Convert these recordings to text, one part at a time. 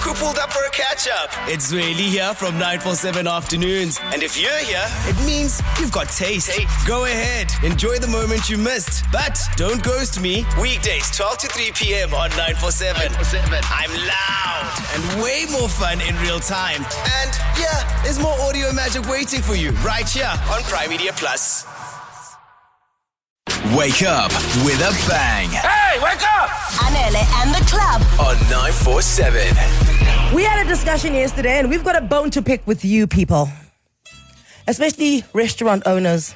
who pulled up for a catch-up. It's really here from 947 afternoons. And if you're here, it means you've got taste. Go ahead, enjoy the moment you missed. But don't ghost me. Weekdays 12 to 3 p.m. on 947. I'm loud and way more fun in real time. And yeah, there's more audio magic waiting for you right here on Prime Media Plus. Wake up with a bang. Hey, wake up! Anele and The Club On 947. We had a discussion yesterday and we've got a bone to pick with you people, especially restaurant owners.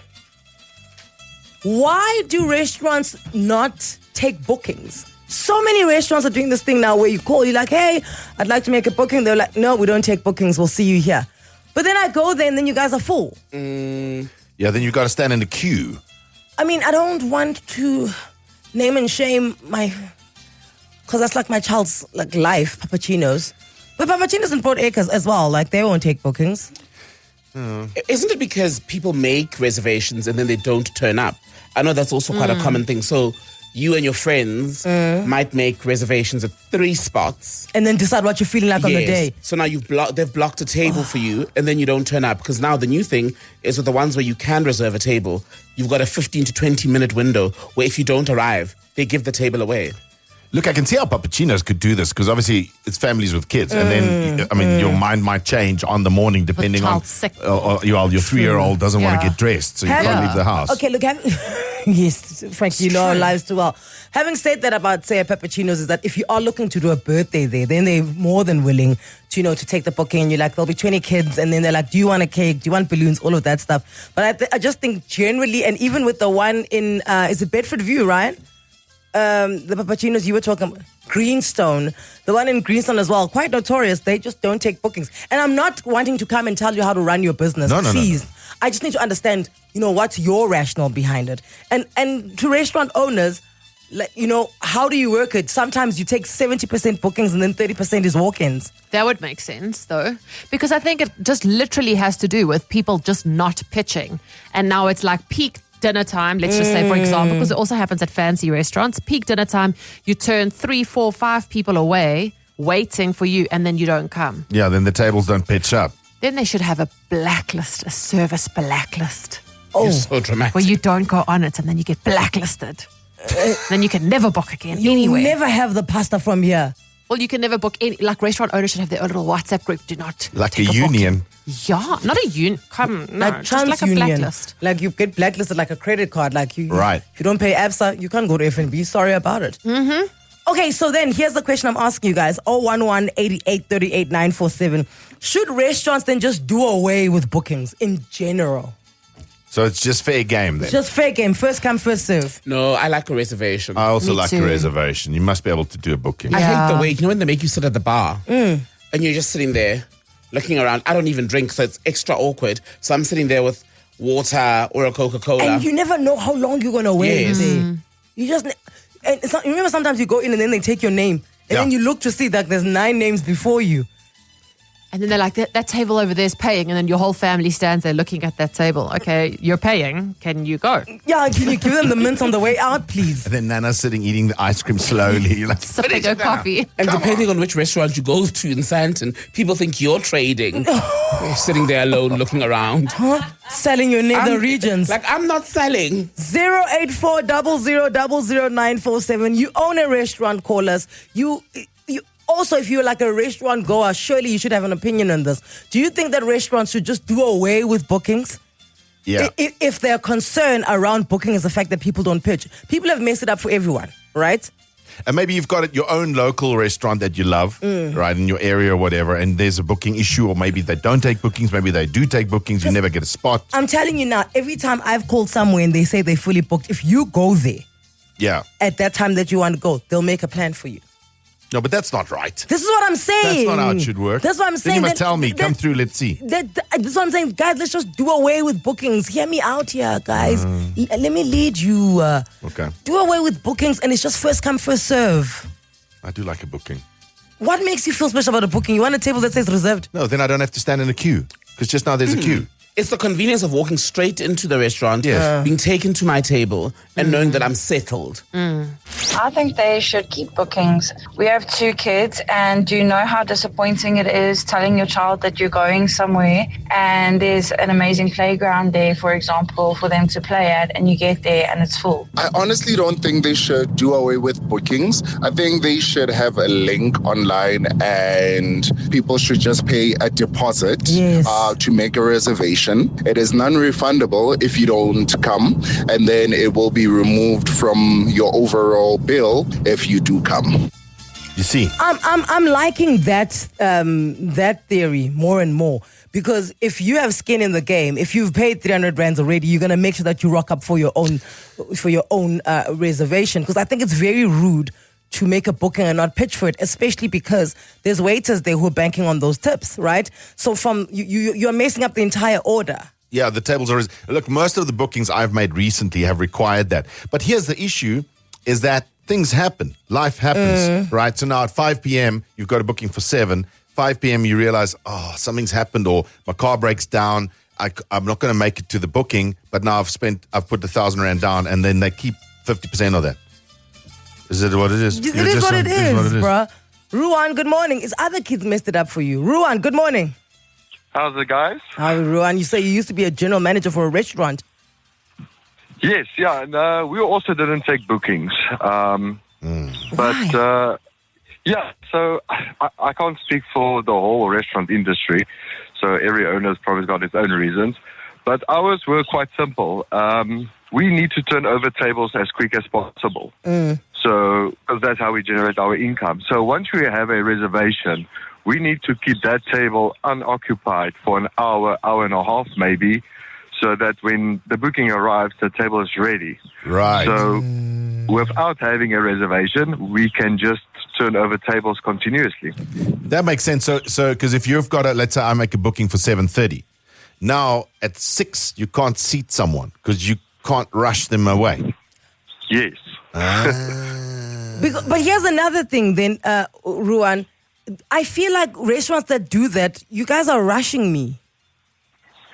Why do restaurants not take bookings? So many restaurants are doing this thing now where you call, you're like, hey, I'd like to make a booking. They're like, no, we don't take bookings. We'll see you here. But then I go there and then you guys are full. Yeah, then you've got to stand in the queue. I mean, I don't want to name and shame because that's like my child's like life, Papachinos. But Papachinos in Port Acres as well, like they won't take bookings. Isn't it because people make reservations and then they don't turn up? I know that's also quite a common thing. So you and your friends might make reservations at 3 spots. And then decide what you're feeling like on the day. So now they've blocked a table for you and then you don't turn up. Because now the new thing is with the ones where you can reserve a table, you've got a 15 to 20 minute window where if you don't arrive, they give the table away. Look, I can see how Papachinos could do this because obviously it's families with kids. And then, I mean, your mind might change on the morning depending on... sick. Your 3-year-old doesn't want to get dressed, so you can't leave the house. Okay, look, yes, Frankie, you know our lives too well. Having said that about, say, Papachinos is that if you are looking to do a birthday there, then they're more than willing to, to take the booking. And you're like, there'll be 20 kids. And then they're like, do you want a cake? Do you want balloons? All of that stuff. But I just think generally, and even with the one in, is it Bedford View, Ryan? The Papachinos you were talking about, Greenstone, the one in Greenstone as well, quite notorious. They just don't take bookings. And I'm not wanting to come and tell you how to run your business. No. Please. I just need to understand, what's your rationale behind it. And to restaurant owners, like, how do you work it? Sometimes you take 70% bookings and then 30% is walk-ins. That would make sense, though, because I think it just literally has to do with people just not pitching. And now it's like peak dinner time, let's just say, for example, because it also happens at fancy restaurants. Peak dinner time, you turn 3, 4, 5 people away waiting for you and then you don't come. Yeah, then the tables don't pitch up. Then they should have a blacklist, a service blacklist. You're so dramatic. Where you don't go on it and then you get blacklisted. Then you can never book again anywhere. You never have the pasta from here. Well, you can never book any, like restaurant owners should have their own little WhatsApp group. Do not Like take a union. Yeah, not a union. Come, no, Like just like a TransUnion. blacklist. Like you get blacklisted like a credit card. Like Right. If you don't pay ABSA, you can't go to FNB. Sorry about it. Okay, so then here's the question I'm asking you guys. 011 88 38 947. Should restaurants then just do away with bookings in general? So it's just fair game then. Just fair game. First come, first serve. No, I like a reservation. I also Me like too. a reservation. You must be able to do a booking. I Yeah. hate the way, when they make you sit at the bar and you're just sitting there looking around. I don't even drink, so it's extra awkward. So I'm sitting there with water or a Coca-Cola. And you never know how long you're going to wait Yes. there. You just... And you remember sometimes you go in and then they take your name. And Yeah. then you look to see that there's 9 names before you. And then they're like, that table over there is paying. And then your whole family stands there looking at that table. Okay, you're paying. Can you go? Yeah, can you give them the mint on the way out, please? And then Nana's sitting eating the ice cream slowly. You're like, Sipping "Finish a it now." coffee. And depending on which restaurant you go to in Sandton, people think you're trading. You're sitting there alone looking around. Huh? Selling your nether I'm- regions. Like, I'm not selling. 084 0000947. You own a restaurant, call us. You also, if you're like a restaurant goer, surely you should have an opinion on this. Do you think that restaurants should just do away with bookings? Yeah. If their concern around booking is the fact that people don't pitch. People have messed it up for everyone, right? And maybe you've got your own local restaurant that you love, right, in your area or whatever, and there's a booking issue, or maybe they don't take bookings, maybe they do take bookings, you never get a spot. I'm telling you now, every time I've called somewhere and they say they're fully booked, if you go there Yeah. at that time that you want to go, they'll make a plan for you. No, but that's not right. This is what I'm saying. That's not how it should work. That's what I'm Then saying. you must That- tell me, come that- through, let's see. That's what I'm saying. Guys, let's just do away with bookings. Hear me out here, guys. Let me lead you. Okay. Do away with bookings and it's just first come, first serve. I do like a booking. What makes you feel special about a booking? You want a table that says reserved? No, then I don't have to stand in a queue, because just now there's a queue. It's the convenience of walking straight into the restaurant, Yes. being taken to my table, and knowing that I'm settled. I think they should keep bookings. We have 2 kids, and do you know how disappointing it is telling your child that you're going somewhere and there's an amazing playground there, for example, for them to play at, and you get there and it's full? I honestly don't think they should do away with bookings. I think they should have a link online and people should just pay a deposit to make a reservation. It is non-refundable if you don't come, and then it will be removed from your overall bill if you do come. You see, I'm liking that theory more and more, because if you have skin in the game, if you've paid 300 rands already, you're gonna make sure that you rock up for your own reservation. Because I think it's very rude to make a booking and not pitch for it, especially because there's waiters there who are banking on those tips, right? So you're messing up the entire order. yeah, the tables are... Look, most of the bookings I've made recently have required that. But here's the issue, is that things happen. Life happens, right? So now at 5 p.m., you've got a booking for 7. 5 p.m., you realize, something's happened, or my car breaks down. I'm not going to make it to the booking, but now I've put 1,000 rand down, and then they keep 50% of that. Is it what it is? It is what it is, bruh. Ruan, good morning. Is other kids messed it up for you? Ruan, good morning. How's it, guys? Hi, Ruan. You say you used to be a general manager for a restaurant. Yes, yeah. And, we also didn't take bookings. But, yeah, so I can't speak for the whole restaurant industry. So every owner's probably got its own reasons. But ours were quite simple. We need to turn over tables as quick as possible. So, because that's how we generate our income. So once we have a reservation, we need to keep that table unoccupied for an hour, hour and a half maybe, so that when the booking arrives, the table is ready. Right. So without having a reservation, we can just turn over tables continuously. That makes sense. So because if you've got let's say I make a booking for 7:30, now at 6 you can't seat someone because you can't rush them away. Yes. But here's another thing then, Ruan. I feel like restaurants that do that, you guys are rushing me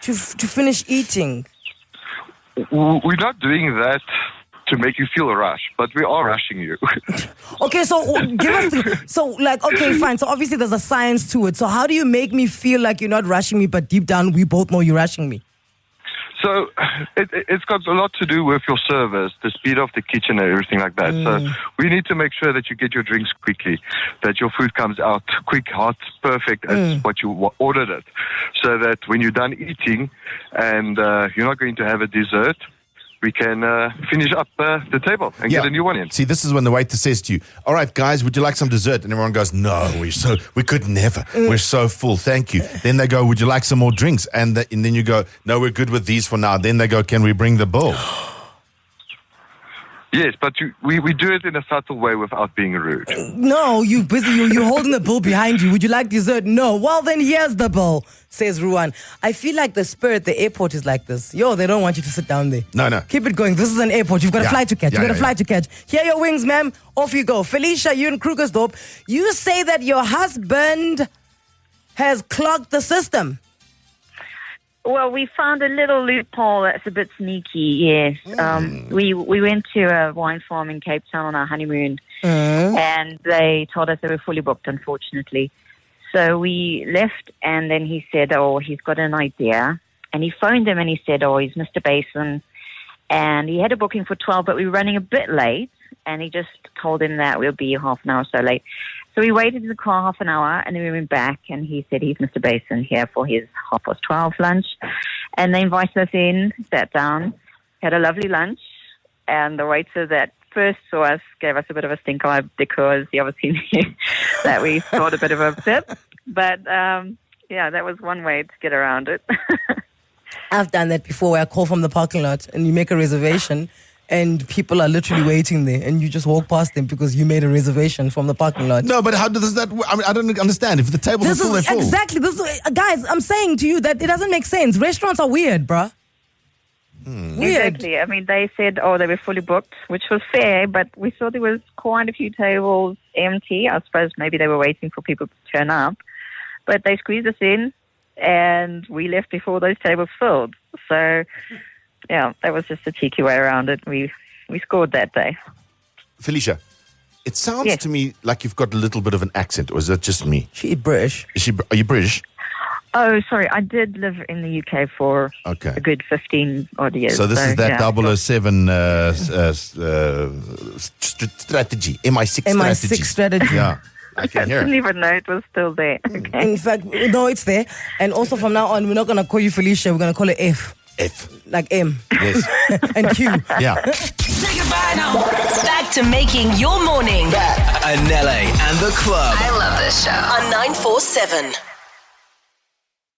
to finish eating. We're not doing that to make you feel a rush, but we are rushing you. Okay, so give us okay, fine. So obviously there's a science to it. So how do you make me feel like you're not rushing me, but deep down we both know you're rushing me? So it's got a lot to do with your service, the speed of the kitchen and everything like that. So we need to make sure that you get your drinks quickly, that your food comes out quick, hot, perfect as what you ordered it. So that when you're done eating and you're not going to have a dessert, we can finish up the table and get a new one in. See, this is when the waiter says to you, all right, guys, would you like some dessert? And everyone goes, no, we could never. We're so full, thank you. Then they go, would you like some more drinks? And then you go, no, we're good with these for now. Then they go, can we bring the bill? Yes, but we do it in a subtle way without being rude. No, you're busy. You're holding the bill behind you. Would you like dessert? No. Well, then here's the bill, says Ruan. I feel like the spirit at the airport is like this. They don't want you to sit down there. No. Keep it going. This is an airport. You've got a flight to catch. You've got a flight to catch. Here are your wings, ma'am. Off you go. Felicia, you in Krugersdorp. You say that your husband has clogged the system. Well, we found a little loophole that's a bit sneaky, yes. We went to a wine farm in Cape Town on our honeymoon, and they told us they were fully booked, unfortunately. So we left, and then he said, he's got an idea. And he phoned him, and he said, he's Mr. Basin. And he had a booking for 12, but we were running a bit late, and he just told him that we'll be half an hour or so late. So we waited in the car half an hour, and then we went back, and he said he's Mr. Basin here for his 12:30 lunch. And they invited us in, sat down, had a lovely lunch, and the waiter that first saw us gave us a bit of a stink eye because he obviously knew that we got a bit of a tip. But, that was one way to get around it. I've done that before, where I call from the parking lot, and you make a reservation, and people are literally waiting there, and you just walk past them because you made a reservation from the parking lot. No, but how does that work? I mean, I don't understand. If the tables are full, they're full. Exactly. Guys, I'm saying to you that it doesn't make sense. Restaurants are weird, bruh. Weird. Exactly. I mean, they said, they were fully booked, which was fair, but we saw there was quite a few tables empty. I suppose maybe they were waiting for people to turn up. But they squeezed us in, and we left before those tables filled. So, yeah, that was just a cheeky way around it. We scored that day. Felicia, it sounds Yes. to me like you've got a little bit of an accent, or is that just me? She British. Are you British? Oh, sorry, I did live in the UK for Okay. a good 15 odd years. So this is that yeah. 007 strategy, MI6 MI6 strategy. Yeah, I I can hear didn't it. even know it was still there. Okay. In fact, no, it's there. And also from now on, we're not going to call you Felicia. We're going to call it F. F. Like M. Yes. And Q. Yeah. Say goodbye now. Back to making your morning. Anele and The Club. I love this show. On 947.